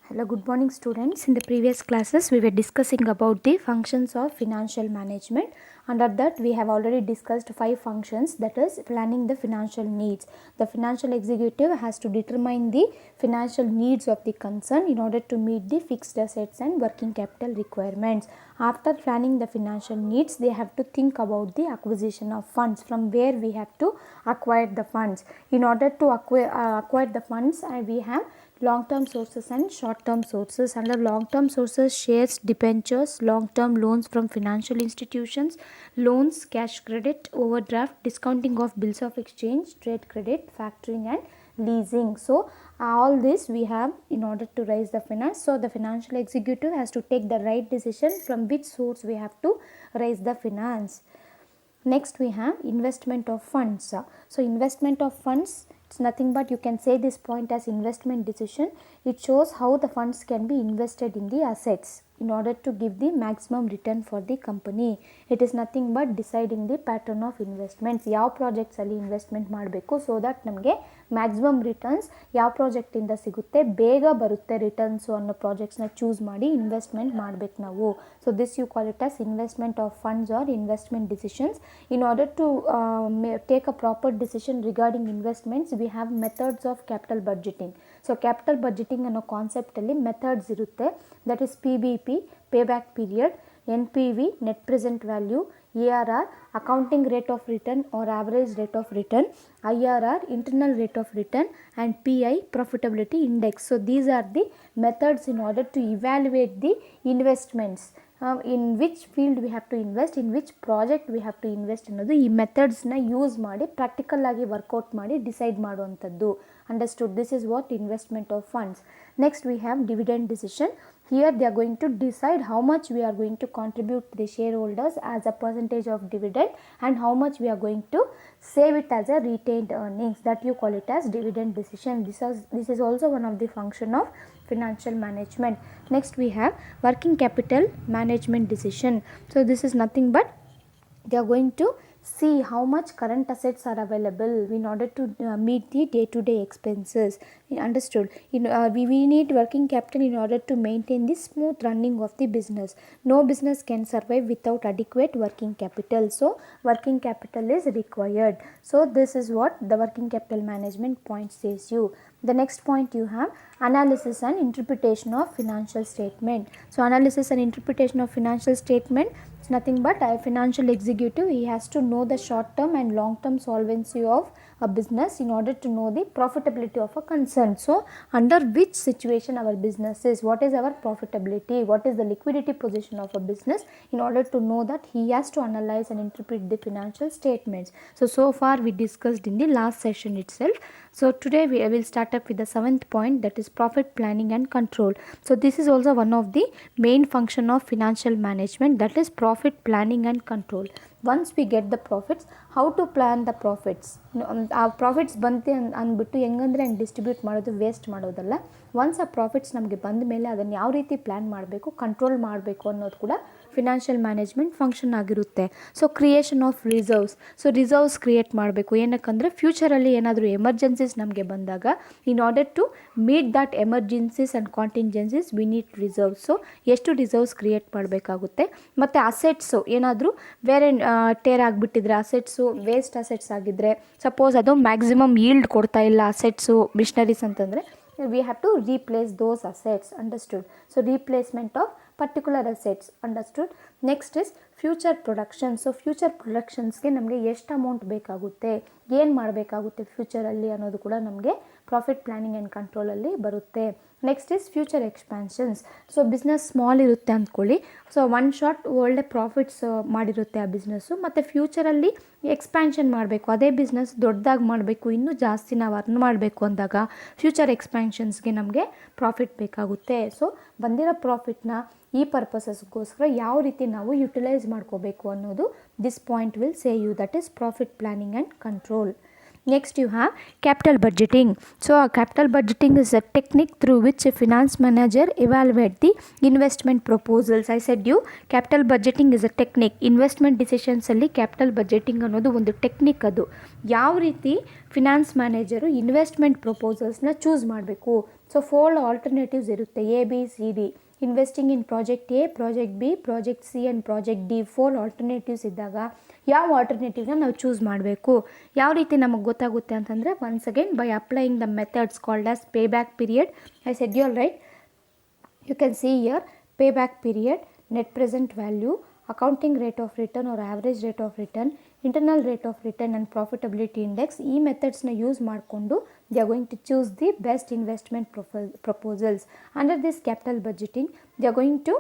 Hello, good morning students. In the previous classes we were discussing about the functions of financial management. Under that we have already discussed 5 functions, that is planning the financial needs. The financial executive has to determine the financial needs of the concern in order to meet the fixed assets and working capital requirements. After planning the financial needs, they have to think about the acquisition of funds, from where we have to acquire the funds. In order to acquire the funds, we have long-term sources and short-term sources. Under long-term sources, shares, debentures, long-term loans from financial institutions, loans, cash credit, overdraft, discounting of bills of exchange, trade credit, factoring and leasing. So all this we have in order to raise the finance. So the financial executive has to take the right decision from which source we have to raise the finance. Next we have investment of funds. So investment of funds, it's nothing but you can say this point as investment decision. It shows how the funds can be invested in the assets in order to give the maximum return for the company. It is nothing but deciding the pattern of investments. ಯಾವ projects ಅಲ್ಲಿ investment ಮಾಡಬೇಕು so that ನಮಗೆ maximum returns ಯಾವ ಪ್ರಾಜೆಕ್ಟಿಂದ ಸಿಗುತ್ತೆ, ಬೇಗ ಬರುತ್ತೆ returns ಅನ್ನೋ ಪ್ರಾಜೆಕ್ಟ್ಸ್ನ choose ಮಾಡಿ ಇನ್ವೆಸ್ಟ್ಮೆಂಟ್ ಮಾಡಬೇಕು ನಾವು. So this you call it as investment of funds or investment decisions. In order to take a proper decision regarding investments, we have methods of capital budgeting. So capital budgeting ಅನ್ನೋ ಕಾನ್ಸೆಪ್ಟಲ್ಲಿ methods ಇರುತ್ತೆ. That is PBP, payback period, NPV, net present value, ARR, accounting rate of return or average rate of return, IRR, internal rate of return, and PI, profitability index. So these are the methods in order to evaluate the investments. In which field we have to invest, in which project we have to invest ಅನ್ನೋದು ಈ ಮೆಥಡ್ಸ್ನ use ಮಾಡಿ practical ಆಗಿ workout ಮಾಡಿ decide ಮಾಡುವಂಥದ್ದು. Understood? This is what investment of funds. Next we have dividend decision. Here they are going to decide how much we are going to contribute to the shareholders as a percentage of dividend and how much we are going to save it as a retained earnings. That you call it as dividend decision. This is also one of the function of financial management. Next we have working capital management decision. So this is nothing but they are going to see how much current assets are available in order to meet the day-to-day expenses. Understood? We need working capital in order to maintain the smooth running of the business. No business can survive without adequate working capital. So working capital is required. So this is what the working capital management point says you. The next point you have analysis and interpretation of financial statement. So analysis and interpretation of financial statement, it's nothing but a financial executive, he has to know the short term and long term solvency of a business in order to know the profitability of a concern. So under which situation our business is, what is our profitability, what is the liquidity position of a business, in order to know that he has to analyze and interpret the financial statements. So far we discussed in the last session itself. So today we will start up with the 7th point, that is profit planning and control. So this is also one of the main function of financial management, that is profit planning and control. Once we get the profits, how to plan the profits. ಆ profits ಬಂತೆ ಅಂದ್ಬಿಟ್ಟು ಹೆಂಗಂದರೆ ಹಂಗೆ distribute ಮಾಡೋದು, waste ಮಾಡೋದಲ್ಲ. Once ಆ profits ನಮಗೆ ಬಂದ ಮೇಲೆ ಅದನ್ನು ಯಾವ ರೀತಿ ಪ್ಲ್ಯಾನ್ ಮಾಡಬೇಕು, ಕಂಟ್ರೋಲ್ ಮಾಡಬೇಕು ಅನ್ನೋದು ಕೂಡ ಫಿನಾನ್ಷಿಯಲ್ ಮ್ಯಾನೇಜ್ಮೆಂಟ್ ಫಂಕ್ಷನ್ ಆಗಿರುತ್ತೆ. So creation of reserves. So reserves create ಮಾಡಬೇಕು. ಏನಕ್ಕಂದರೆ ಫ್ಯೂಚರಲ್ಲಿ ಏನಾದರೂ ಎಮರ್ಜೆನ್ಸೀಸ್ ನಮಗೆ ಬಂದಾಗ in order to meet that emergencies and contingencies we need reserves. So ಎಷ್ಟು ರಿಸರ್ವ್ಸ್ ಕ್ರಿಯೇಟ್ ಮಾಡಬೇಕಾಗುತ್ತೆ. ಮತ್ತು ಅಸೆಟ್ಸು ಏನಾದರೂ ಬೇರೆ ಟೇರ್ ಆಗಿಬಿಟ್ಟಿದ್ರೆ, ಅಸೆಟ್ಸು ವೇಸ್ಟ್ ಅಸೆಟ್ಸ್ ಆಗಿದ್ದರೆ, ಸಪೋಸ್ ಅದು ಮ್ಯಾಕ್ಸಿಮಮ್ ಈಲ್ಡ್ ಕೊಡ್ತಾ ಇಲ್ಲ ಅಸೆಟ್ಸು ಮಿಷನರೀಸ್ ಅಂತಂದರೆ, we have to replace those assets. Understood? So replacement of particular assets. Understood? Next is future production. So future ಪ್ರೊಡಕ್ಷನ್ಸ್ಗೆ ನಮಗೆ ಎಷ್ಟು ಅಮೌಂಟ್ ಬೇಕಾಗುತ್ತೆ, ಏನು ಮಾಡಬೇಕಾಗುತ್ತೆ ಫ್ಯೂಚರಲ್ಲಿ ಅನ್ನೋದು ಕೂಡ ನಮಗೆ ಪ್ರಾಫಿಟ್ ಪ್ಲ್ಯಾನಿಂಗ್ ಆ್ಯಂಡ್ ಕಂಟ್ರೋಲಲ್ಲಿ ಬರುತ್ತೆ. Next is future expansions. So business small ಇರುತ್ತೆ ಅಂದ್ಕೊಳ್ಳಿ. ಸೊ ಒನ್ ಶಾಟ್ ಒಳ್ಳೆ ಪ್ರಾಫಿಟ್ಸ್ ಮಾಡಿರುತ್ತೆ ಆ ಬಿಸ್ನೆಸ್ಸು. ಮತ್ತು ಫ್ಯೂಚರಲ್ಲಿ ಎಕ್ಸ್ಪ್ಯಾನ್ಷನ್ ಮಾಡಬೇಕು, ಅದೇ ಬಿಸ್ನೆಸ್ ದೊಡ್ಡದಾಗಿ ಮಾಡಬೇಕು, ಇನ್ನೂ ಜಾಸ್ತಿ ನಾವು ಅರ್ನ್ ಮಾಡಬೇಕು ಅಂದಾಗ ಫ್ಯೂಚರ್ ಎಕ್ಸ್ಪ್ಯಾನ್ಷನ್ಸ್ಗೆ ನಮಗೆ ಪ್ರಾಫಿಟ್ ಬೇಕಾಗುತ್ತೆ. ಸೊ ಬಂದಿರೋ ಪ್ರಾಫಿಟ್ನ ಈ ಪರ್ಪಸಸ್ಗೋಸ್ಕರ ಯಾವ ರೀತಿ ನಾವು ಯುಟಿಲೈಸ್ ಮಾಡ್ಕೋಬೇಕು ಅನ್ನೋದು this point will say you, that is profit planning and control. Next you have capital budgeting. So capital budgeting is a technique through which a finance manager evaluate the investment proposals. I said you capital budgeting is a technique. Investment decisions ಅಲ್ಲಿ capital budgeting ಅನ್ನೋದು ಒಂದು technique. ಅದು ಯಾವ ರೀತಿ finance manager investment ಪ್ರಪೋಸಲ್ಸ್ನ choose ಮಾಡಬೇಕು, so 4 alternatives ಇರುತ್ತೆ, ABCD. Investing in project A, project B, project C and project D. 4 alternatives ಇದ್ದಾಗ ಯಾವ ಆಲ್ಟರ್ನೇಟಿವ್ನ ನಾವು ಚೂಸ್ ಮಾಡಬೇಕು, ಯಾವ ರೀತಿ ನಮಗೆ ಗೊತ್ತಾಗುತ್ತೆ ಅಂತಂದರೆ, once again by applying the methods called as pay back period. I said you all right, you can see here payback period, net present value, accounting rate of return or average rate of return, internal rate of return and profitability index. ಈ ಮೆಥಡ್ಸ್ನ use ಮಾಡಿಕೊಂಡು they are going to choose the best investment proposals. Under this capital budgeting, they are going to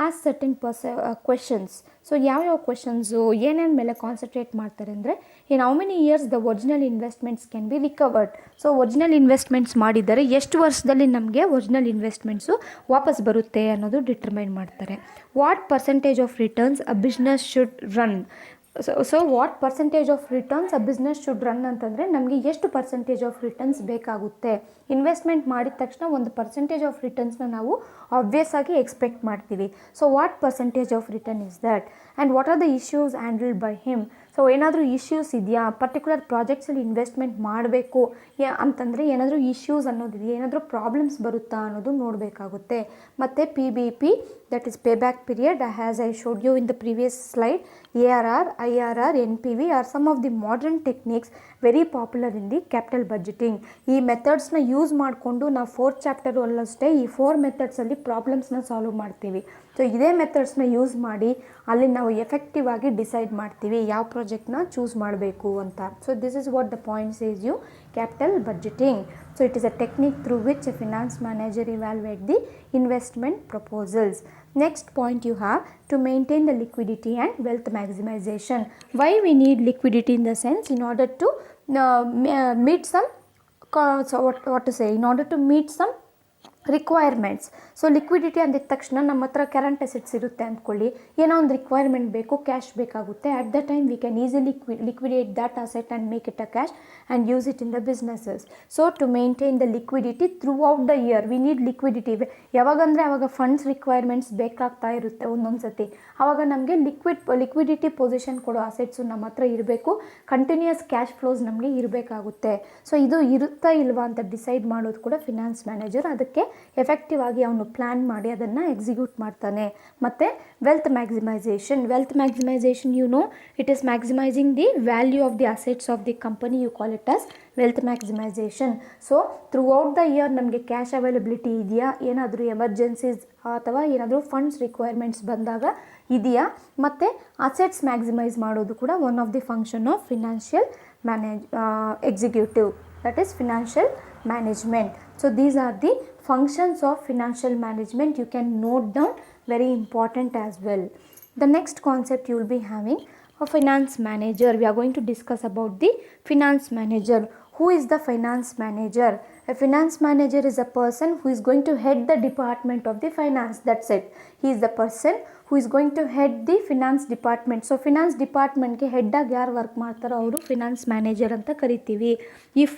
ask certain questions. So ಯಾವ್ಯಾವ questions ಏನೇನು ಮೇಲೆ concentrate ಮಾಡ್ತಾರೆ ಅಂದರೆ, in how many years the original investments can be recovered. So original investments ಮಾಡಿದ್ದಾರೆ, ಎಷ್ಟು ವರ್ಷದಲ್ಲಿ ನಮಗೆ original investments ವಾಪಸ್ ಬರುತ್ತೆ ಅನ್ನೋದು ಡಿಟರ್ಮೈನ್ ಮಾಡ್ತಾರೆ. What percentage of returns a business should run. So what percentage of returns a business should run ಅಂತಂದರೆ, ನಮಗೆ ಎಷ್ಟು ಪರ್ಸೆಂಟೇಜ್ ಆಫ್ ರಿಟರ್ನ್ಸ್ ಬೇಕಾಗುತ್ತೆ. ಇನ್ವೆಸ್ಟ್ಮೆಂಟ್ ಮಾಡಿದ ತಕ್ಷಣ ಒಂದು ಪರ್ಸೆಂಟೇಜ್ ಆಫ್ ರಿಟರ್ನ್ಸ್ನ ನಾವು ಆಬ್ವಿಯಸ್ ಆಗಿ ಎಕ್ಸ್ಪೆಕ್ಟ್ ಮಾಡ್ತೀವಿ. So what percentage of return is that and what are the issues handled by him. So ಏನಾದರೂ ಇಶ್ಯೂಸ್ ಇದೆಯಾ, ಪರ್ಟಿಕ್ಯುಲರ್ ಪ್ರಾಜೆಕ್ಟ್ಸಲ್ಲಿ ಇನ್ವೆಸ್ಟ್ಮೆಂಟ್ ಮಾಡಬೇಕು ಅಂತಂದರೆ ಏನಾದರೂ ಇಶ್ಯೂಸ್ ಅನ್ನೋದಿದೆಯಾ, ಏನಾದರೂ ಪ್ರಾಬ್ಲಮ್ಸ್ ಬರುತ್ತಾ ಅನ್ನೋದು ನೋಡಬೇಕಾಗುತ್ತೆ. ಮತ್ತು PBP, that is payback period, as I showed you in the previous slide, ARR, IRR, NPV are some of the modern techniques very popular in the capital budgeting. ಈ ಮೆಥಡ್ಸ್ನ use ಮಾಡಿಕೊಂಡು ನಾವು 4th chapter ಅಲ್ಲಷ್ಟೇ ಈ 4 ಮೆಥಡ್ಸಲ್ಲಿ ಪ್ರಾಬ್ಲಮ್ಸ್ನ solve ಮಾಡ್ತೀವಿ. So ಇದೇ ಮೆಥಡ್ಸ್ನ use ಮಾಡಿ ಅಲ್ಲಿ ನಾವು effective ಆಗಿ ಡಿಸೈಡ್ ಮಾಡ್ತೀವಿ ಯಾವ ಪ್ರಾಜೆಕ್ಟ್ನ ಚೂಸ್ ಮಾಡಬೇಕು ಅಂತ. So this is what the points is you capital budgeting. So it is a technique through which a finance manager evaluate the investment proposals. Next point you have to maintain the liquidity and wealth maximization. Why we need liquidity in the sense, in order to meet some what to say, in order to meet some requirements. So liquidity ಅಂದಿದ ತಕ್ಷಣ ನಮ್ಮ ಹತ್ರ current assets ಇರುತ್ತೆ ಅಂದ್ಕೊಳ್ಳಿ, ಏನೋ ಒಂದು requirement ಬೇಕು, cash ಬೇಕಾಗುತ್ತೆ. At the time we can easily liquidate that asset and make it a cash and use it in the businesses. So to maintain the liquidity throughout the year we need liquidity. ಯಾವಾಗಂದರೆ ಆವಾಗ funds requirements ಬೇಕಾಗ್ತಾ ಇರುತ್ತೆ ಒಂದೊಂದು ಸತಿ. ಆವಾಗ ನಮಗೆ liquidity position ಕೊಡೋ assets ನಮ್ಮ ಹತ್ರ ಇರಬೇಕು, ಕಂಟಿನ್ಯೂಯಸ್ ಕ್ಯಾಶ್ ಫ್ಲೋಸ್ ನಮಗೆ ಇರಬೇಕಾಗುತ್ತೆ. ಸೊ ಇದು ಇರುತ್ತಾ ಇಲ್ವಾ ಅಂತ ಡಿಸೈಡ್ ಮಾಡೋದು ಕೂಡ ಫಿನಾನ್ಸ್ ಮ್ಯಾನೇಜರ್. ಅದಕ್ಕೆ ಎಫೆಕ್ಟಿವ್ ಆಗಿ ಅವನು ಪ್ಲ್ಯಾನ್ ಮಾಡಿ ಅದನ್ನು ಎಕ್ಸಿಕ್ಯೂಟ್ ಮಾಡ್ತಾನೆ. ಮತ್ತು wealth maximisation you know, it is maximising the value of the assets of the company. You call it as wealth maximisation. So throughout the year ನಮಗೆ cash availability ಇದೆಯಾ, ಏನಾದರೂ emergencies ಅಥವಾ ಏನಾದರೂ funds requirements ಬಂದಾಗ ಇದೆಯಾ, ಮತ್ತು assets maximise ಮಾಡೋದು ಕೂಡ one of the function of financial executive, that is financial management. So these are the functions of financial management. You can note down, very important as well. The next concept you will be having a finance manager. We are going to discuss about the finance manager. Who is the finance manager? A finance manager is a person who is going to head the department of the finance. That's it. He is the person who is going to head the finance department. So finance department ke head ಆಗಿ ಯಾರು work ಮಾಡ್ತಾರೋ ಅವರು finance manager ಅಂತ ಕರಿತೀವಿ. If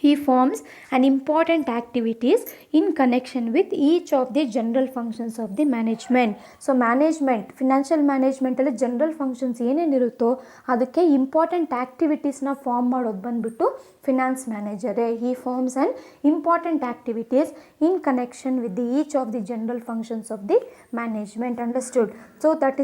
he forms an important activities in connection with each of the general functions of the management. So management, financial management ಅಲ್ಲಿ general functions ಏನೇನಿರುತ್ತೋ ಅದಕ್ಕೆ important ಆ್ಯಕ್ಟಿವಿಟೀಸ್ನ form ಮಾಡೋದು ಬಂದುಬಿಟ್ಟು finance ಮ್ಯಾನೇಜರೇ. he forms an important activities in connection with the each of the general functions of the management. Understood? So that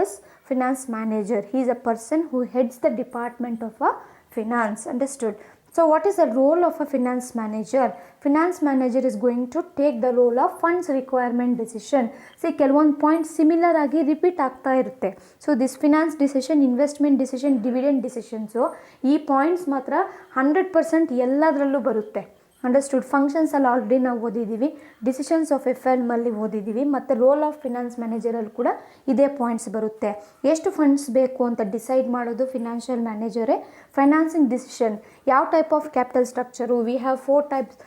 is finance manager. He is a person who heads the department of a finance. Understood? So what is the role of a finance manager? Finance manager is going to take the role of funds requirement decision. See, ಕೆಲವೊಂದು point similar ಆಗಿ repeat ಆಗ್ತಾ ಇರುತ್ತೆ. So this finance decision, investment decision, dividend decisions, ಈ points ಮಾತ್ರ 100% ಎಲ್ಲದರಲ್ಲೂ ಬರುತ್ತೆ. Understood? ಫಂಕ್ಷನ್ಸಲ್ಲಿ already ನಾವು ಓದಿದ್ದೀವಿ, decisions of FLM ಅಲ್ಲಿ ಓದಿದ್ದೀವಿ, ಮತ್ತು ರೋಲ್ ಆಫ್ ಫಿನಾನ್ಸ್ ಮ್ಯಾನೇಜರಲ್ಲಿ ಕೂಡ ಇದೇ ಪಾಯಿಂಟ್ಸ್ ಬರುತ್ತೆ. ಎಷ್ಟು ಫಂಡ್ಸ್ ಬೇಕು ಅಂತ ಡಿಸೈಡ್ ಮಾಡೋದು ಫಿನಾನ್ಷಿಯಲ್ ಮ್ಯಾನೇಜರೇ. ಫೈನಾನ್ಸಿಂಗ್ ಡಿಸಿಷನ್, ಯಾವ type of capital structure, we have 4 types.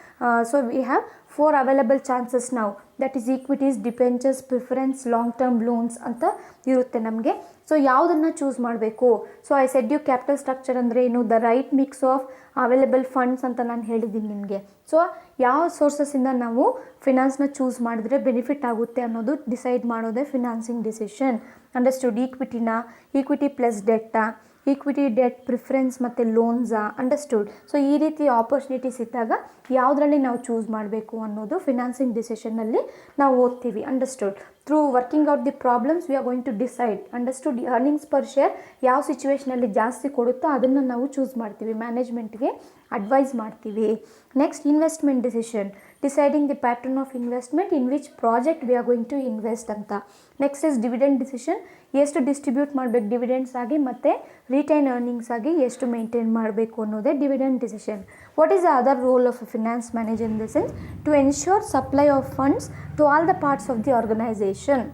So we have 4 available chances now, that is equities, debentures, preference, long term loans ಅಂತ ಇರುತ್ತೆ ನಮಗೆ. ಸೊ ಯಾವುದನ್ನು ಚೂಸ್ ಮಾಡಬೇಕು? So I said you capital structure ಅಂದರೆ ಏನು, the right mix of available funds ಅಂತ ನಾನು ಹೇಳಿದ್ದೀನಿ ನಿಮಗೆ. ಸೊ ಯಾವ ಸೋರ್ಸಸ್ಸಿಂದ ನಾವು ಫಿನಾನ್ಸ್ನ ಚೂಸ್ ಮಾಡಿದ್ರೆ ಬೆನಿಫಿಟ್ ಆಗುತ್ತೆ ಅನ್ನೋದು ಡಿಸೈಡ್ ಮಾಡೋದೇ financing decision. Understood? Equity plus ಡೆಟ್ಟಾ, ಈಕ್ವಿಟಿ ಡೆಟ್ ಪ್ರಿಫರೆನ್ಸ್ ಮತ್ತು ಲೋನ್ಸಾ, ಅಂಡರ್ಸ್ಟುಡ್. ಸೊ ಈ ರೀತಿ ಆಪರ್ಚುನಿಟೀಸ್ ಇದ್ದಾಗ ಯಾವುದರಲ್ಲಿ ನಾವು ಚೂಸ್ ಮಾಡಬೇಕು ಅನ್ನೋದು ಫಿನಾನ್ಸಿಂಗ್ ಡಿಸಿಷನ್ನಲ್ಲಿ ನಾವು ಓದ್ತೀವಿ, understood. Through working out the problems we are going to decide, understood. Earnings per share ಯಾವ ಸಿಚುವೇಷನಲ್ಲಿ ಜಾಸ್ತಿ ಕೊಡುತ್ತೋ ಅದನ್ನು ನಾವು ಚೂಸ್ ಮಾಡ್ತೀವಿ, ಮ್ಯಾನೇಜ್ಮೆಂಟ್ಗೆ ಅಡ್ವೈಸ್ ಮಾಡ್ತೀವಿ. Next investment decision, deciding the pattern of investment in which project we are going to invest ಅಂತ. ನೆಕ್ಸ್ಟ್ ಇಸ್ ಡಿವಿಡೆಂಡ್ ಡಿಸಿಷನ್, ಎಷ್ಟು ಡಿಸ್ಟ್ರಿಬ್ಯೂಟ್ ಮಾಡಬೇಕು ಡಿವಿಡೆಂಡ್ಸ್ ಆಗಿ ಮತ್ತು ರಿಟೈನ್ ಅರ್ನಿಂಗ್ಸ್ ಆಗಿ ಎಷ್ಟು ಮೇಂಟೈನ್ ಮಾಡಬೇಕು ಅನ್ನೋದೇ dividend decision. What is the other roll of a finance manager in the sense to ensure supply of funds to all the parts of the organisation.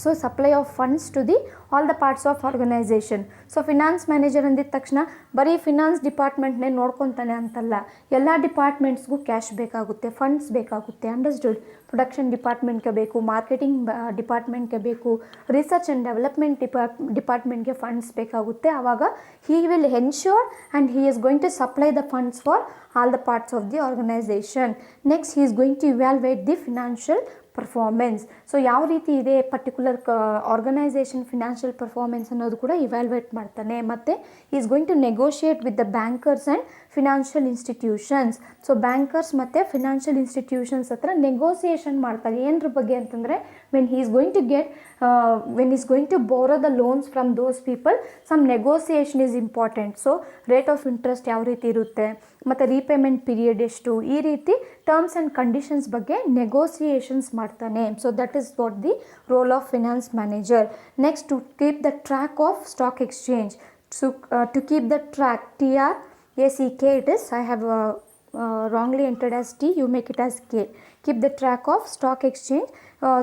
So supply of funds to the all the parts of organisation. So finance manager ಅಂದಿದ ತಕ್ಷಣ ಬರೀ finance ಡಿಪಾರ್ಟ್ಮೆಂಟ್ನೇ ನೋಡ್ಕೊತಾನೆ ಅಂತಲ್ಲ, ಎಲ್ಲ ಡಿಪಾರ್ಟ್ಮೆಂಟ್ಸ್ಗೂ cash ಬೇಕಾಗುತ್ತೆ, funds ಬೇಕಾಗುತ್ತೆ, ಅಂಡರ್ಸ್ಟುಡ್. ಪ್ರೊಡಕ್ಷನ್ ಡಿಪಾರ್ಟ್ಮೆಂಟ್ಗೆ ಬೇಕು, ಮಾರ್ಕೆಟಿಂಗ್ ಡಿಪಾರ್ಟ್ಮೆಂಟ್ಗೆ ಬೇಕು, ರಿಸರ್ಚ್ ಆ್ಯಂಡ್ ಡೆವಲಪ್ಮೆಂಟ್ ಡಿಪಾರ್ಟ್ಮೆಂಟ್ಗೆ ಫಂಡ್ಸ್ ಬೇಕಾಗುತ್ತೆ. ಆವಾಗ he will ensure and he is going to supply the funds for all the parts of the organisation. Next he is going to evaluate the financial performance. So ಯಾವ ರೀತಿ ಇದೆ particular organisation financial performance ಅನ್ನೋದು ಕೂಡ evaluate ಮಾಡ್ತಾನೆ. ಮತ್ತು is going to negotiate with the bankers and financial institutions. So bankers ಮತ್ತು financial institutions ಹತ್ರ negotiation ಮಾಡ್ತಾರೆ. ಏನರ ಬಗ್ಗೆ ಅಂತಂದರೆ when he is going to get when is going to borrow the loans from those people, some negotiation is important. So rate of interest ಯಾವ ರೀತಿ ಇರುತ್ತೆ ಮತ್ತು ರೀಪೇಮೆಂಟ್ ಪೀರಿಯಡ್ ಎಷ್ಟು, ಈ ರೀತಿ ಟರ್ಮ್ಸ್ ಆ್ಯಂಡ್ ಕಂಡೀಷನ್ಸ್ ಬಗ್ಗೆ ನೆಗೋಸಿಯೇಷನ್ಸ್ ಮಾಡ್ತಾನೆ. So that is what the role of finance manager. Next to keep the track of stock exchange. So to keep the track, TRACK it is, I have wrongly entered as T, you make it as K. Keep the track of stock exchange.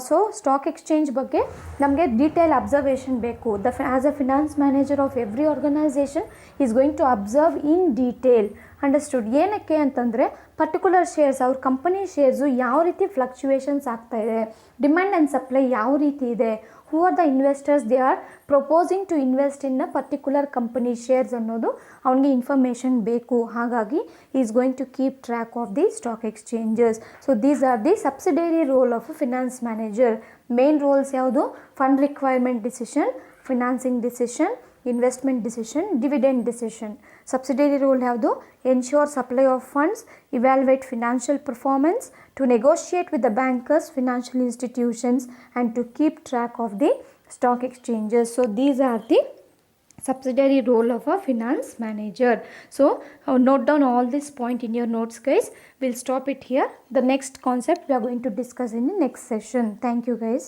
So stock exchange ಬಗ್ಗೆ ನಮಗೆ detail observation ಬೇಕು. As a finance manager of every organisation is going to observe in detail, understood. ಏನಕ್ಕೆ ಅಂತಂದರೆ particular shares, ಅವ್ರ company shares ಯಾವ ರೀತಿ fluctuations ಆಗ್ತಾಯಿದೆ, demand and supply ಯಾವ ರೀತಿ ಇದೆ, who are the investors they are proposing to invest in a particular company shares ಅನ್ನೋದು ಅವನಿಗೆ ಇನ್ಫಾರ್ಮೇಷನ್ ಬೇಕು. ಹಾಗಾಗಿ is going to keep track of the stock exchanges. So these are the subsidiary role of a finance manager. Main roles ಯಾವುದು? Fund requirement decision, financing decision, investment decision, dividend decision. Subsidiary role ಯಾವುದು? Ensure supply of funds, evaluate financial performance, to negotiate with the bankers, financial institutions, and to keep track of the stock exchanges. So these are the subsidiary role of a finance manager. So note down all this point in your notes, guys. We'll stop it here. The next concept we are going to discuss in the next session. Thank you, guys.